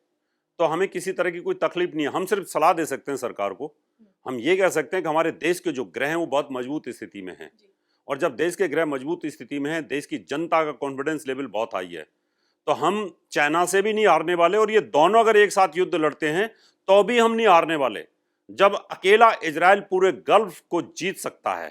तो हमें किसी तरह की कोई तकलीफ नहीं है। हम सिर्फ सलाह दे सकते हैं सरकार को। हम ये कह सकते हैं कि हमारे देश के जो ग्रह हैं वो बहुत मजबूत स्थिति में हैं, और जब देश के ग्रह मजबूत स्थिति में हैं, देश की जनता का कॉन्फिडेंस लेवल बहुत हाई है, तो हम चाइना से भी नहीं हारने वाले, और ये दोनों अगर एक साथ युद्ध लड़ते हैं तो भी हम नहीं हारने वाले। जब अकेला इजराइल पूरे गल्फ को जीत सकता है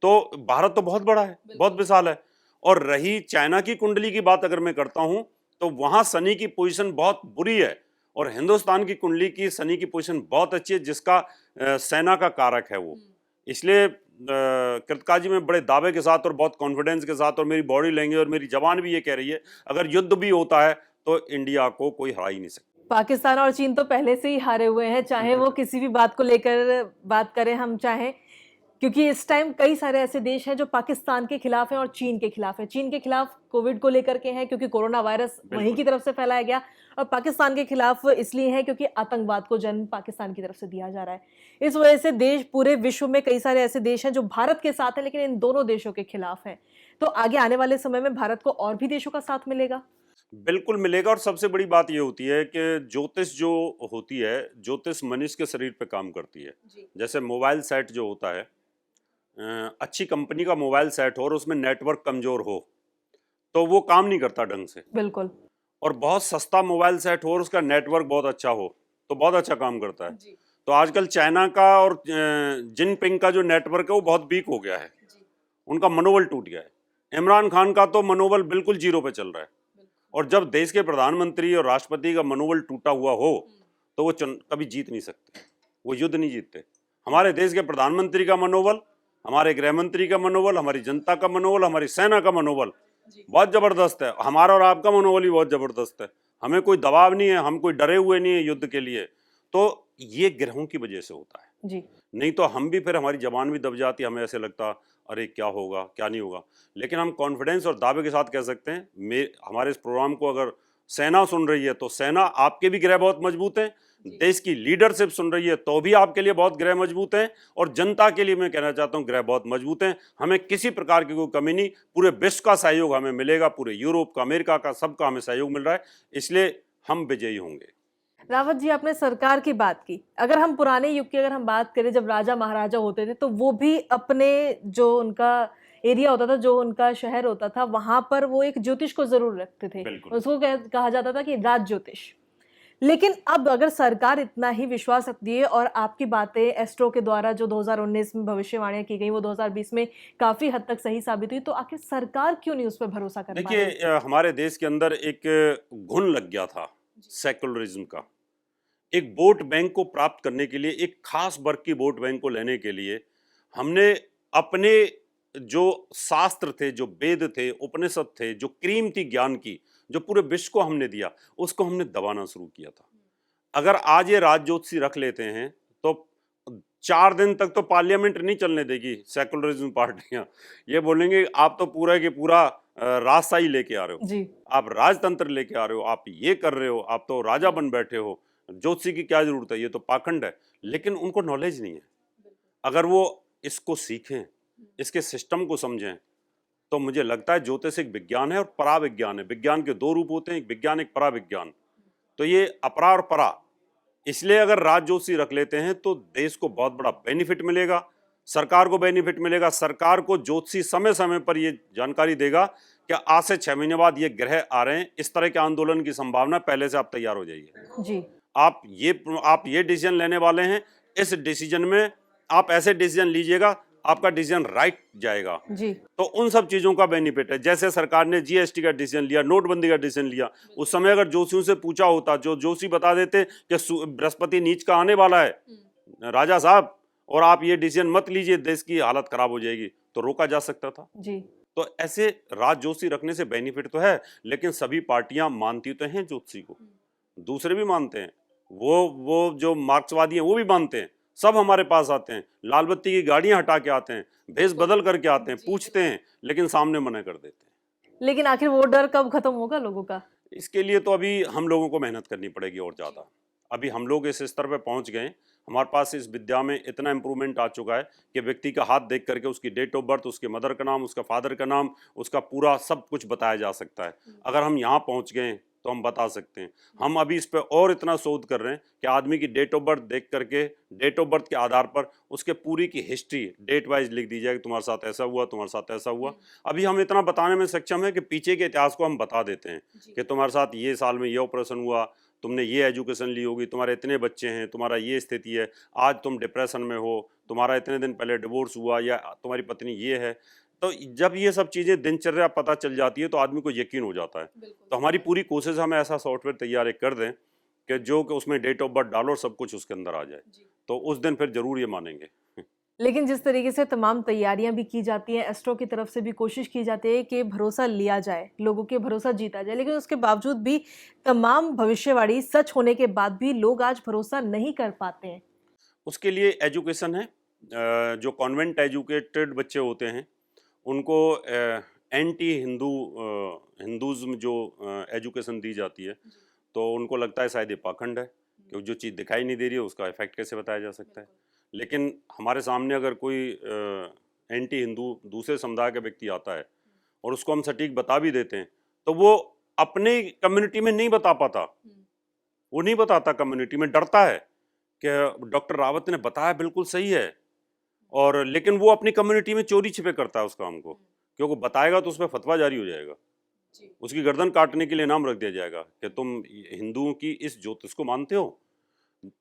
तो भारत तो बहुत बड़ा है, बहुत विशाल है। और रही चाइना की कुंडली की बात अगर मैं करता हूं तो वहां शनि की पोजीशन बहुत बुरी है, और हिंदुस्तान की कुंडली की शनि की पोजीशन बहुत अच्छी है, जिसका सेना का कारक है वो। इसलिए कृतकाजी में बड़े दावे के साथ और बहुत कॉन्फिडेंस के साथ, और मेरी बॉडी लैंग्वेज और मेरी जबान भी ये कह रही है, अगर युद्ध भी होता है तो इंडिया को कोई हरा ही नहीं सकता। पाकिस्तान और चीन तो पहले से ही हारे हुए हैं, चाहे वो किसी भी बात को लेकर बात करें हम चाहें, क्योंकि इस टाइम कई सारे ऐसे देश हैं जो पाकिस्तान के खिलाफ हैं और चीन के खिलाफ है। चीन के खिलाफ कोविड को लेकर के हैं क्योंकि कोरोना वायरस वहीं की तरफ से फैलाया गया, और पाकिस्तान के खिलाफ इसलिए है क्योंकि आतंकवाद को जन्म पाकिस्तान की तरफ से दिया जा रहा है। इस वजह से देश, पूरे विश्व में कई सारे ऐसे देश हैं जो भारत के साथ हैं लेकिन इन दोनों देशों के खिलाफ हैं। तो आगे आने वाले समय में भारत को और भी देशों का साथ मिलेगा? बिल्कुल मिलेगा। और सबसे बड़ी बात ये होती है कि ज्योतिष जो होती है, ज्योतिष मनुष्य के शरीर पे काम करती है। जैसे मोबाइल सेट जो होता है, अच्छी कंपनी का मोबाइल सेट हो और उसमें नेटवर्क कमजोर हो तो वो काम नहीं करता ढंग से। बिल्कुल। और बहुत सस्ता मोबाइल सेट हो और उसका नेटवर्क बहुत अच्छा हो तो बहुत अच्छा काम करता है। तो आजकल चाइना का और जिनपिंग का जो नेटवर्क है वो बहुत वीक हो गया है, उनका मनोबल टूट गया है। इमरान खान का तो मनोबल बिल्कुल जीरो पे चल रहा है, और जब देश के प्रधानमंत्री और राष्ट्रपति का मनोबल टूटा हुआ हो तो वो कभी जीत नहीं सकते, वो युद्ध नहीं जीतते। हमारे देश के प्रधानमंत्री का मनोबल, हमारे गृह मंत्री का मनोबल, हमारी जनता का मनोबल, हमारी सेना का मनोबल बहुत जबरदस्त है। हमारा और आपका मनोबल भी बहुत जबरदस्त है। हमें कोई दबाव नहीं है, हम कोई डरे हुए नहीं है युद्ध के लिए। तो ये ग्रहों की वजह से होता है जी। नहीं तो हम भी, फिर हमारी जबान भी दब जाती, हमें ऐसे लगता अरे क्या होगा क्या नहीं होगा। लेकिन हम कॉन्फिडेंस और दावे के साथ कह सकते हैं, हमारे इस प्रोग्राम को अगर सेना सुन रही है तो सेना, आपके भी ग्रह बहुत मजबूत हैं। देश की लीडरशिप सुन रही है तो भी आपके लिए बहुत ग्रह मजबूत हैं, और जनता के लिए मैं कहना चाहता हूं ग्रह बहुत मजबूत हैं। हमें किसी प्रकार की कोई कमी नहीं, पूरे विश्व का सहयोग हमें मिलेगा, पूरे यूरोप का, अमेरिका का, सबका हमें सहयोग मिल रहा है, इसलिए हम विजयी होंगे। रावत जी, आपने सरकार की बात की। अगर हम पुराने युग की अगर हम बात करें, जब राजा महाराजा होते थे तो वो भी अपने जो उनका एरिया होता था, जो उनका शहर होता था, वहां पर वो एक ज्योतिष को जरूर रखते थे। उसको कहा जाता था कि राज ज्योतिष। लेकिन अब अगर सरकार इतना ही विश्वास रखती है, और आपकी बातें एस्ट्रो के द्वारा जो 2019 में भविष्यवाणियां की गई वो 2020 में काफी हद तक सही साबित हुई, तो आखिर सरकार क्यों नहीं उस पर भरोसा कर पा रही? देखिए, हमारे देश के अंदर एक घुन लग गया था सेकुलरिज्म का। एक वोट बैंक को प्राप्त करने के लिए, एक खास वर्ग की वोट बैंक को लेने के लिए हमने अपने जो शास्त्र थे, जो वेद थे, उपनिषद थे, जो क्रीम थी ज्ञान की, जो पूरे विश्व को हमने दिया, उसको हमने दबाना शुरू किया था। अगर आज ये राज ज्योतिषी रख लेते हैं तो 4 दिन तक तो पार्लियामेंट नहीं चलने देगी सेकुलरिज्म पार्टियां। ये बोलेंगे आप तो पूरा के पूरा राजशाही लेके आ रहे हो जी। आप राजतंत्र लेके आ रहे हो, आप ये कर रहे हो, आप तो राजा बन बैठे हो, ज्योतिषी की क्या जरूरत है, ये तो पाखंड है। लेकिन उनको नॉलेज नहीं है। अगर वो इसको सीखें, इसके सिस्टम को समझें, तो मुझे लगता है ज्योतिष एक विज्ञान है और पराविज्ञान है। विज्ञान के 2 रूप होते हैं, एक विज्ञान एक पराविज्ञान। तो ये अपरा और परा, इसलिए अगर राज ज्योतिषी रख लेते हैं तो देश को बहुत बड़ा बेनिफिट मिलेगा, सरकार को बेनिफिट मिलेगा। सरकार को ज्योतिषी समय समय पर ये जानकारी देगा कि आज से 6 महीने बाद ये ग्रह आ रहे हैं, इस तरह के आंदोलन की संभावना, पहले से आप तैयार हो जाइए जी। आप ये डिसीजन लेने वाले हैं, इस डिसीजन में आप ऐसे डिसीजन लीजिएगा, आपका डिसीजन राइट जाएगा जी। तो उन सब चीजों का बेनिफिट है। जैसे सरकार ने जीएसटी का डिसीजन लिया, नोटबंदी का डिसीजन लिया, उस समय अगर जोशियों से पूछा होता, जो जोशी बता देते कि बृहस्पति नीच का आने वाला है राजा साहब, और आप ये डिसीजन मत लीजिए, देश की हालत खराब हो जाएगी, तो रोका जा सकता था जी। तो ऐसे राज ज्योतिषी रखने से बेनिफिट तो है, लेकिन सभी पार्टियां मानती तो हैं ज्योतिषी को, दूसरे भी मानते हैं, वो जो मार्क्सवादी हैं वो भी मानते हैं, सब हमारे पास आते हैं, लाल बत्ती की गाड़ियां हटा के आते हैं, भेष बदल करके आते हैं, पूछते हैं, लेकिन सामने मना कर देते हैं। लेकिन आखिर वो डर कब खत्म होगा लोगों का? इसके लिए तो अभी हम लोगों को मेहनत करनी पड़ेगी और ज्यादा। अभी हम लोग इस स्तर पे पहुंच गए, हमारे पास इस विद्या में इतना इम्प्रूवमेंट आ चुका है कि व्यक्ति का हाथ देख करके उसकी डेट ऑफ बर्थ, उसके मदर का नाम, उसका फादर का नाम, उसका पूरा सब कुछ बताया जा सकता है। अगर हम यहाँ पहुँच गए तो हम बता सकते हैं। हम अभी इस पर और इतना शोध कर रहे हैं कि आदमी की डेट ऑफ बर्थ देख करके, डेट ऑफ बर्थ के आधार पर उसके पूरी की हिस्ट्री डेट वाइज लिख दी जाए कि तुम्हारे साथ ऐसा हुआ, तुम्हारे साथ ऐसा हुआ। अभी हम इतना बताने में सक्षम है कि पीछे के इतिहास को हम बता देते हैं कि तुम्हारे साथ ये साल में ये ऑपरेशन हुआ, तुमने ये एजुकेशन ली होगी, तुम्हारे इतने बच्चे हैं, तुम्हारा ये स्थिति है, आज तुम डिप्रेशन में हो, तुम्हारा इतने दिन पहले डिवोर्स हुआ, या तुम्हारी पत्नी ये है। तो जब ये सब चीज़ें दिनचर्या पता चल जाती है तो आदमी को यकीन हो जाता है। तो हमारी पूरी कोशिश हमें ऐसा सॉफ्टवेयर तैयार कर दें कि जो कि उसमें डेट ऑफ बर्थ डालो और सब कुछ उसके अंदर आ जाए, तो उस दिन फिर जरूर ये मानेंगे। लेकिन जिस तरीके से तमाम तैयारियां भी की जाती हैं, एस्ट्रो की तरफ से भी कोशिश की जाती है कि भरोसा लिया जाए, लोगों के भरोसा जीता जाए, लेकिन उसके बावजूद भी तमाम भविष्यवाणी सच होने के बाद भी लोग आज भरोसा नहीं कर पाते हैं। उसके लिए एजुकेशन है। जो कॉन्वेंट एजुकेटेड बच्चे होते हैं उनको एंटी हिंदूज़्म जो एजुकेशन दी जाती है, तो उनको लगता है शायद ये पाखंड है, क्योंकि जो चीज़ दिखाई नहीं दे रही है उसका इफेक्ट कैसे बताया जा सकता है। लेकिन हमारे सामने अगर कोई एंटी हिंदू दूसरे समुदाय का व्यक्ति आता है और उसको हम सटीक बता भी देते हैं, तो वो अपने कम्युनिटी में नहीं बता पाता, वो नहीं बताता, कम्युनिटी में डरता है कि डॉक्टर रावत ने बताया बिल्कुल सही है, और लेकिन वो अपनी कम्युनिटी में चोरी छिपे करता है उस काम को, क्योंकि बताएगा तो उस पर फतवा जारी हो जाएगा, उसकी गर्दन काटने के लिए नाम रख दिया जाएगा कि तुम हिंदुओं की इस ज्योतिष को मानते हो।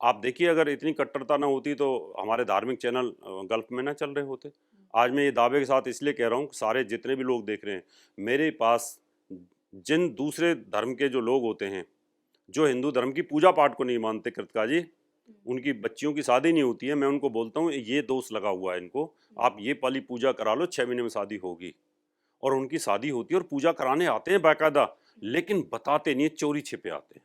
आप देखिए, अगर इतनी कट्टरता ना होती तो हमारे धार्मिक चैनल गल्फ में ना चल रहे होते। आज मैं ये दावे के साथ इसलिए कह रहा हूँ, सारे जितने भी लोग देख रहे हैं, मेरे पास जिन दूसरे धर्म के जो लोग होते हैं, जो हिंदू धर्म की पूजा पाठ को नहीं मानते, कृतिका जी, उनकी बच्चियों की शादी नहीं होती है, मैं उनको बोलता हूँ ये दोष लगा हुआ है इनको, आप ये पाली पूजा करा लो, 6 महीने में शादी होगी। और उनकी शादी होती है और पूजा कराने आते हैं बाकायदा, लेकिन बताते नहीं है, चोरी छिपे आते हैं।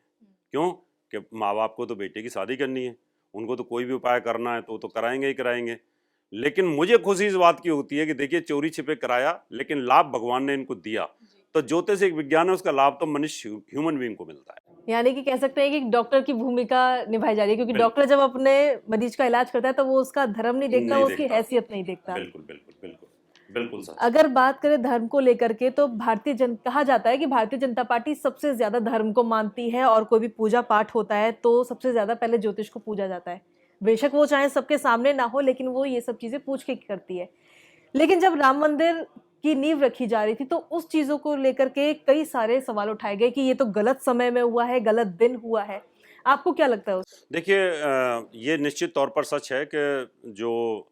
क्यों? कि माँ बाप को तो बेटे की शादी करनी है, उनको तो कोई भी उपाय करना है तो कराएंगे ही कराएंगे। लेकिन मुझे खुशी इस बात की होती है कि देखिए, चोरी छिपे कराया, लेकिन लाभ भगवान ने इनको दिया। तो ज्योतिष एक विज्ञान है, उसका लाभ तो मनुष्य ह्यूमन बीइंग को मिलता है। यानी कि कह सकते हैं कि डॉक्टर की भूमिका निभाई जा रही है, क्योंकि डॉक्टर जब अपने मरीज का इलाज करता है तो वो उसका धर्म नहीं देखता, वो उसकी हैसियत नहीं देखता। बिल्कुल बिल्कुल बिल्कुल बिल्कुल सच। अगर बात करें धर्म को लेकर के, तो कहा जाता है कि भारतीय जनता पार्टी सबसे ज्यादा धर्म को मानती है, और कोई भी पूजा पाठ होता है तो सबसे ज्यादा पहले ज्योतिष को पूजा जाता है। बेशक वो चाहे सबके सामने ना हो, लेकिन वो ये सब चीजें पूछ के करती है। लेकिन जब राम मंदिर की नींव रखी जा रही थी तो उस चीजों को लेकर के कई सारे सवाल उठाए गए कि ये तो गलत समय में हुआ है, गलत दिन हुआ है। आपको क्या लगता है? देखिए, ये निश्चित तौर पर सच है कि जो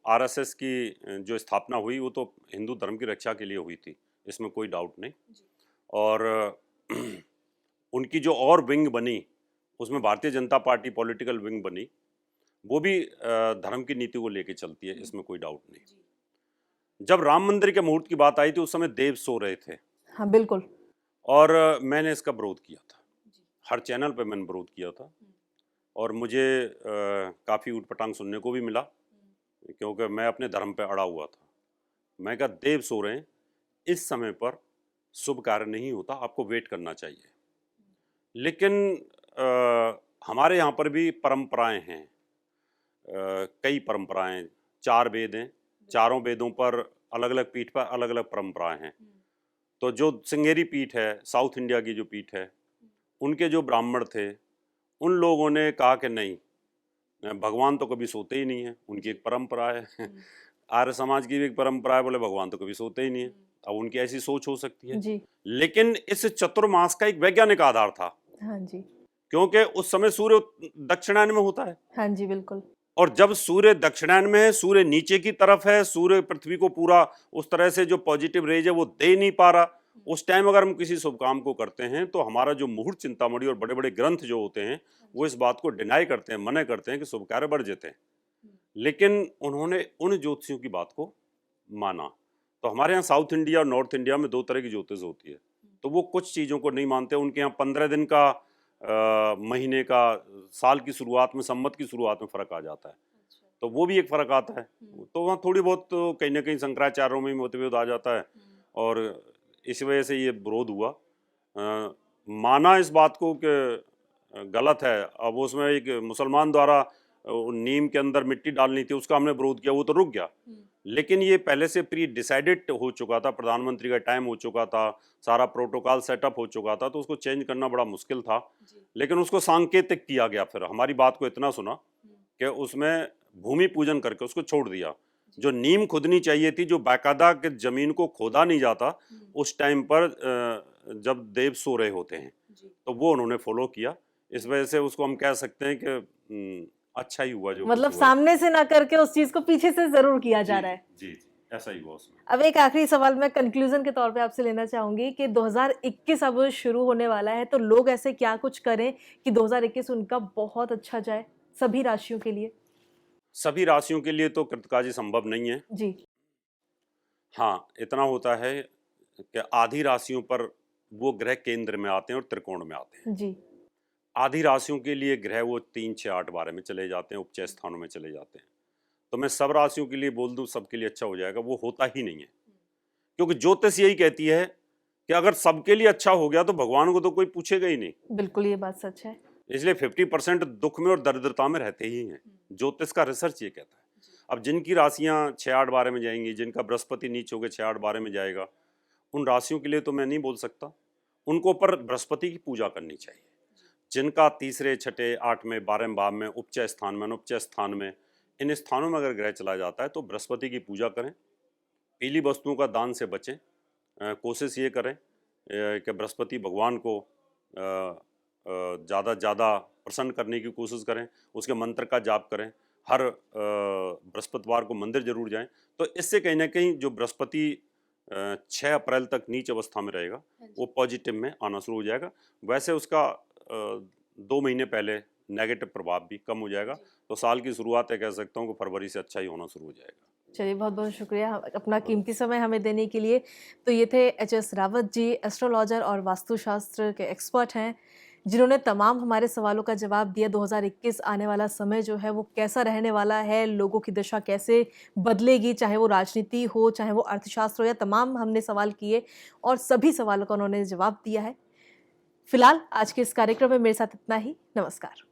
आरएसएस की जो स्थापना हुई वो तो हिंदू धर्म की रक्षा के लिए हुई थी, इसमें कोई डाउट नहीं। और उनकी जो और विंग बनी, उसमें Bharatiya Janata party political wing बनी, वो भी धर्म की नीति को लेके चलती है, इसमें कोई डाउट नहीं। जब राम मंदिर के मुहूर्त की बात आई थी उस समय देव सो रहे थे। हाँ बिल्कुल। और मैंने इसका विरोध किया था, हर चैनल पे मैंने विरोध किया था, और मुझे काफ़ी ऊटपटांग सुनने को भी मिला, क्योंकि मैं अपने धर्म पे अड़ा हुआ था। मैं कहा, देव सो रहे हैं, इस समय पर शुभ कार्य नहीं होता, आपको वेट करना चाहिए। लेकिन हमारे यहाँ पर भी परंपराएं हैं, कई परंपराएं, 4 वेद हैं, चारों वेदों पर अलग अलग पीठ पर अलग अलग परंपराएं हैं। तो जो श्रृंगेरी पीठ है, साउथ इंडिया की जो पीठ है, उनके जो ब्राह्मण थे, उन लोगों ने कहा कि नहीं, भगवान तो कभी सोते ही नहीं है, उनकी एक परंपरा है। आर्य समाज की भी एक परंपरा है, बोले भगवान तो कभी सोते ही नहीं है। अब उनकी ऐसी सोच हो सकती है जी। लेकिन इस चतुर्मास का एक वैज्ञानिक आधार था। हाँ जी। क्योंकि उस समय सूर्य दक्षिणायन में होता है। हाँ जी बिल्कुल। और जब सूर्य दक्षिणायन में है, सूर्य नीचे की तरफ है, सूर्य पृथ्वी को पूरा उस तरह से जो पॉजिटिव रेज है वो दे नहीं पा रहा, उस टाइम अगर हम किसी शुभ काम को करते हैं तो हमारा जो मुहूर्त चिंतामणि और बड़े बड़े ग्रंथ जो होते हैं वो इस बात को डिनाई करते हैं, मना करते हैं कि शुभ कार्य बढ़ जाते हैं। लेकिन उन्होंने उन ज्योतिषियों की बात को माना। तो हमारे यहाँ साउथ इंडिया और नॉर्थ इंडिया में 2 तरह की ज्योतिष होती है, तो वो कुछ चीज़ों को नहीं मानते। उनके यहाँ 15 दिन का, महीने का, साल की शुरुआत में, संवत की शुरुआत में फ़र्क आ जाता है, तो वो भी एक फ़र्क आता है। तो वहाँ थोड़ी बहुत तो कहीं ना कहीं शंकराचार्यों में मतभेद आ जाता है, और इस वजह से ये विरोध हुआ। माना इस बात को कि गलत है। अब उसमें एक मुसलमान द्वारा नीम के अंदर मिट्टी डालनी थी, उसका हमने विरोध किया, वो तो रुक गया। लेकिन ये पहले से प्री डिसाइडेड हो चुका था, प्रधानमंत्री का टाइम हो चुका था, सारा प्रोटोकॉल सेटअप हो चुका था, तो उसको चेंज करना बड़ा मुश्किल था। लेकिन उसको सांकेतिक किया गया। फिर हमारी बात को इतना सुना कि उसमें भूमि पूजन करके उसको छोड़ दिया। जो नीम खुदनी चाहिए थी, जो बाकायदा के जमीन को खोदा नहीं जाता उस टाइम पर, जब देव सो रहे होते हैं, तो वो उन्होंने फॉलो किया। इस वजह से उसको हम कह सकते हैं कि अच्छा ही हुआ जो मतलब कुछ हुआ। सामने से ना करके उस चीज को पीछे से जरूर किया जा रहा है। जी जी, ऐसा ही हुआ उसमें। अब एक आखिरी सवाल मैं कंक्लूजन के तौर पे आपसे लेना चाहूंगी कि 2021 अब शुरू होने वाला है, तो लोग ऐसे क्या कुछ करें कि 2021 उनका बहुत अच्छा जाए सभी राशियों के लिए? सभी राशियों के लिए तो कृतकाजी संभव नहीं है। जी। हाँ, इतना होता है कि आधी राशियों पर वो ग्रह केंद्र में आते हैं और त्रिकोण में आते हैं। जी। आधी राशियों के लिए ग्रह वो 3, 6, 8, 12 में चले जाते हैं, उपचय स्थानों में चले जाते हैं। तो मैं सब राशियों के लिए बोल दूं सबके लिए अच्छा हो जाएगा, वो होता ही नहीं है। क्योंकि ज्योतिष यही कहती है कि अगर सबके लिए अच्छा हो गया तो भगवान को तो कोई पूछेगा ही नहीं। बिल्कुल, ये बात सच है। इसलिए 50% दुख में और दरिद्रता में रहते ही हैं। ज्योतिष का रिसर्च ये कहता है। अब जिनकी राशियां 6, 8, 12 में जाएंगी, जिनका बृहस्पति नीच होकर 6, 8, 12 में जाएगा, उन राशियों के लिए तो मैं नहीं बोल सकता। उनको पर बृहस्पति की पूजा करनी चाहिए। जिनका तीसरे, छठे, 8वें, 12वें भाव में, उपचय स्थान में, अनुपचय स्थान में, इन स्थानों में अगर ग्रह चला जाता है तो बृहस्पति की पूजा करें। पीली वस्तुओं का दान से बचें। कोशिश ये करें कि बृहस्पति भगवान को ज़्यादा ज़्यादा प्रसन्न करने की कोशिश करें। उसके मंत्र का जाप करें। हर बृहस्पतिवार को मंदिर जरूर जाएं। तो इससे कहीं ना कहीं जो बृहस्पति 6 अप्रैल तक नीच अवस्था में रहेगा, वो पॉजिटिव में आना शुरू हो जाएगा। वैसे उसका 2 महीने पहले नेगेटिव प्रभाव भी कम हो जाएगा। तो साल की शुरुआत है, कह सकता हूँ कि फरवरी से अच्छा ही होना शुरू हो जाएगा। चलिए, बहुत बहुत शुक्रिया अपना कीमती समय हमें देने के लिए। तो ये थे एच.एस. रावत जी, एस्ट्रोलॉजर और वास्तुशास्त्र के एक्सपर्ट हैं, जिन्होंने तमाम हमारे सवालों का जवाब दिया। 2021 आने वाला समय जो है वो कैसा रहने वाला है, लोगों की दशा कैसे बदलेगी, चाहे वो राजनीति हो, चाहे वो अर्थशास्त्र हो, या तमाम हमने सवाल किए और सभी सवालों का उन्होंने जवाब दिया है। फिलहाल आज के इस कार्यक्रम में मेरे साथ इतना ही। नमस्कार।